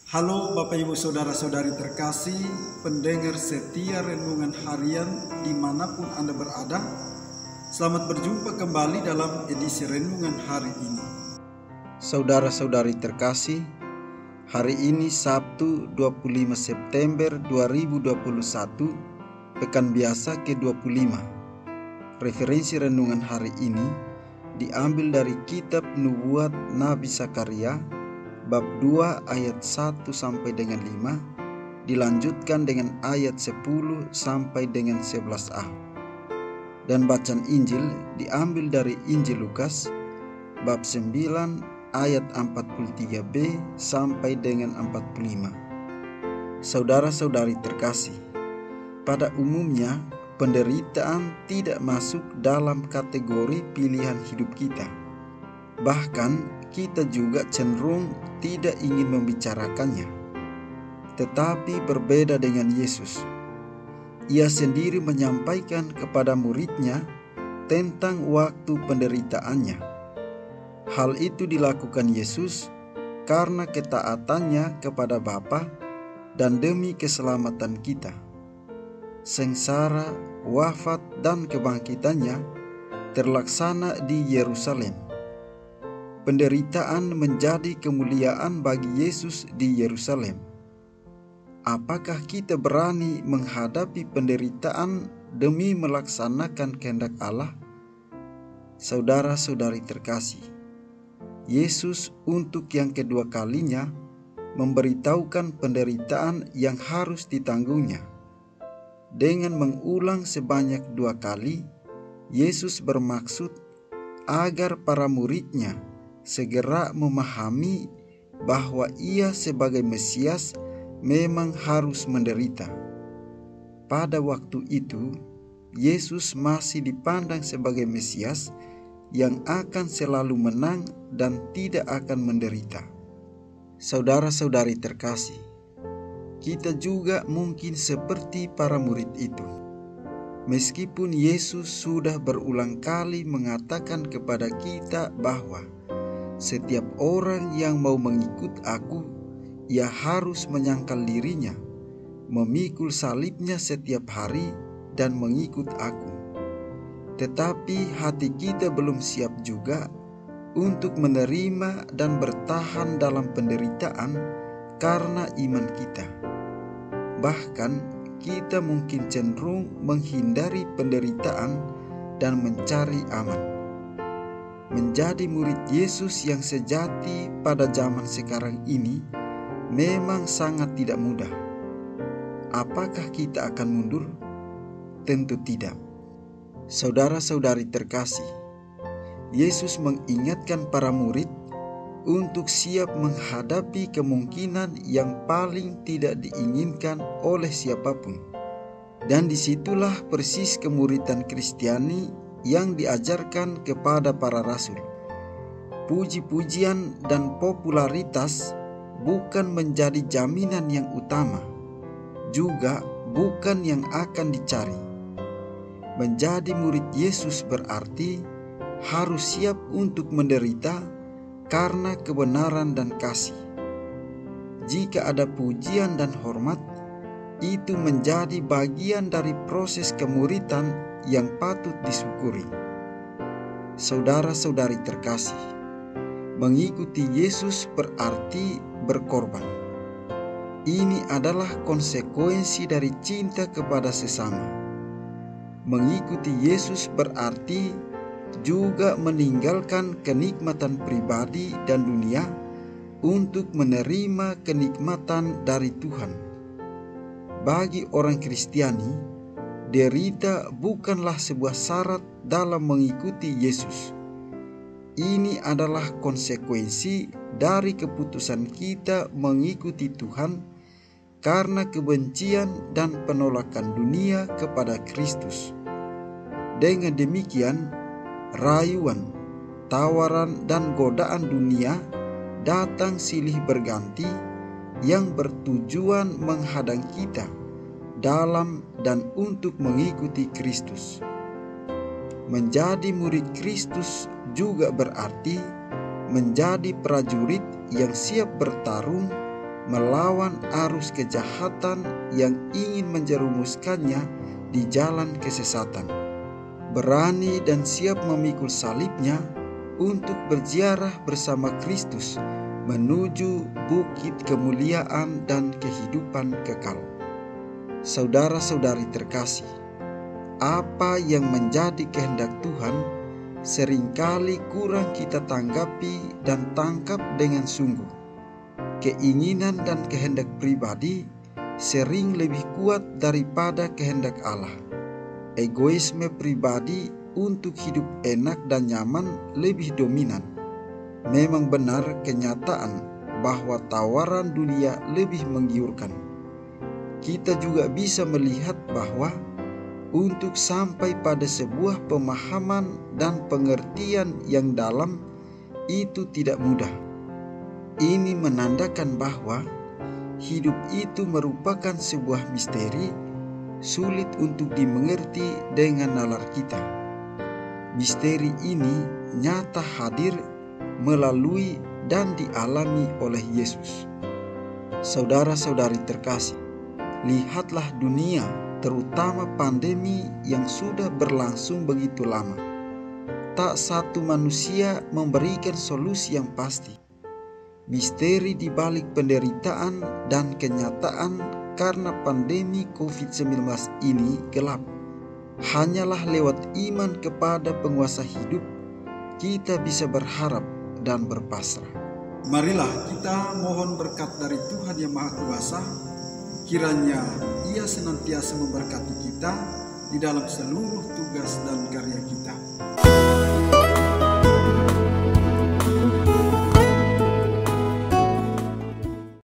Halo Bapak Ibu Saudara-saudari terkasih, pendengar setia Renungan Harian dimanapun Anda berada. Selamat berjumpa kembali dalam edisi Renungan hari ini. Saudara-saudari terkasih, hari ini Sabtu 25 September 2021, Pekan Biasa ke-25. Referensi Renungan hari ini diambil dari kitab Nubuat Nabi Zakaria, bab 2 ayat 1 sampai dengan 5, dilanjutkan dengan ayat 10 sampai dengan 11a. Dan bacaan Injil diambil dari Injil Lukas, bab 9 ayat 43b sampai dengan 45. Saudara-saudari terkasih, pada umumnya penderitaan tidak masuk dalam kategori pilihan hidup kita. Bahkan kita juga cenderung tidak ingin membicarakannya. Tetapi berbeda dengan Yesus. Ia sendiri menyampaikan kepada muridnya tentang waktu penderitaannya. Hal itu dilakukan Yesus karena ketaatannya kepada Bapa dan demi keselamatan kita. Sengsara, wafat, dan kebangkitannya terlaksana di Yerusalem. Penderitaan menjadi kemuliaan bagi Yesus di Yerusalem. Apakah kita berani menghadapi penderitaan demi melaksanakan kehendak Allah? Saudara-saudari terkasih, Yesus untuk yang kedua kalinya memberitahukan penderitaan yang harus ditanggungnya. Dengan mengulang sebanyak 2 kali, Yesus bermaksud agar para muridnya segera memahami bahwa ia sebagai Mesias memang harus menderita. Pada waktu itu, Yesus masih dipandang sebagai Mesias yang akan selalu menang dan tidak akan menderita. Saudara-saudari terkasih, kita juga mungkin seperti para murid itu. Meskipun Yesus sudah berulang kali mengatakan kepada kita bahwa setiap orang yang mau mengikut aku, ia harus menyangkal dirinya, memikul salibnya setiap hari, dan mengikut aku. Tetapi hati kita belum siap juga untuk menerima dan bertahan dalam penderitaan karena iman kita. Bahkan kita mungkin cenderung menghindari penderitaan dan mencari aman. Menjadi murid Yesus yang sejati pada zaman sekarang ini memang sangat tidak mudah. Apakah kita akan mundur? Tentu tidak. Saudara-saudari terkasih, Yesus mengingatkan para murid untuk siap menghadapi kemungkinan yang paling tidak diinginkan oleh siapapun. Dan disitulah persis kemuridan Kristiani yang diajarkan kepada para rasul. Puji-pujian dan popularitas bukan menjadi jaminan yang utama, juga bukan yang akan dicari. Menjadi murid Yesus berarti harus siap untuk menderita karena kebenaran dan kasih. Jika ada pujian dan hormat, itu menjadi bagian dari proses kemuridan yang patut disyukuri. Saudara-saudari terkasih, mengikuti Yesus berarti berkorban. Ini adalah konsekuensi dari cinta kepada sesama. Mengikuti Yesus berarti juga meninggalkan kenikmatan pribadi dan dunia untuk menerima kenikmatan dari Tuhan. Bagi orang Kristiani, derita bukanlah sebuah syarat dalam mengikuti Yesus. Ini adalah konsekuensi dari keputusan kita mengikuti Tuhan karena kebencian dan penolakan dunia kepada Kristus. Dengan demikian, rayuan, tawaran, dan godaan dunia datang silih berganti yang bertujuan menghadang kita dalam dan untuk mengikuti Kristus. Menjadi murid Kristus juga berarti menjadi prajurit yang siap bertarung melawan arus kejahatan yang ingin menjerumuskannya di jalan kesesatan. Berani dan siap memikul salibnya untuk berziarah bersama Kristus menuju bukit kemuliaan dan kehidupan kekal. Saudara-saudari terkasih, apa yang menjadi kehendak Tuhan seringkali kurang kita tanggapi dan tangkap dengan sungguh. Keinginan dan kehendak pribadi sering lebih kuat daripada kehendak Allah. Egoisme pribadi untuk hidup enak dan nyaman lebih dominan. Memang benar kenyataan bahwa tawaran dunia lebih menggiurkan. Kita juga bisa melihat bahwa untuk sampai pada sebuah pemahaman dan pengertian yang dalam itu tidak mudah. Ini menandakan bahwa hidup itu merupakan sebuah misteri sulit untuk dimengerti dengan nalar kita. Misteri ini nyata hadir melalui dan dialami oleh Yesus. Saudara-saudari terkasih, lihatlah dunia, terutama pandemi yang sudah berlangsung begitu lama. Tak satu manusia memberikan solusi yang pasti. Misteri di balik penderitaan dan kenyataan karena pandemi COVID-19 ini gelap. Hanyalah lewat iman kepada penguasa hidup, kita bisa berharap dan berpasrah. Marilah kita mohon berkat dari Tuhan Yang Maha Kuasa. Kiranya Ia senantiasa memberkati kita di dalam seluruh tugas dan karya kita.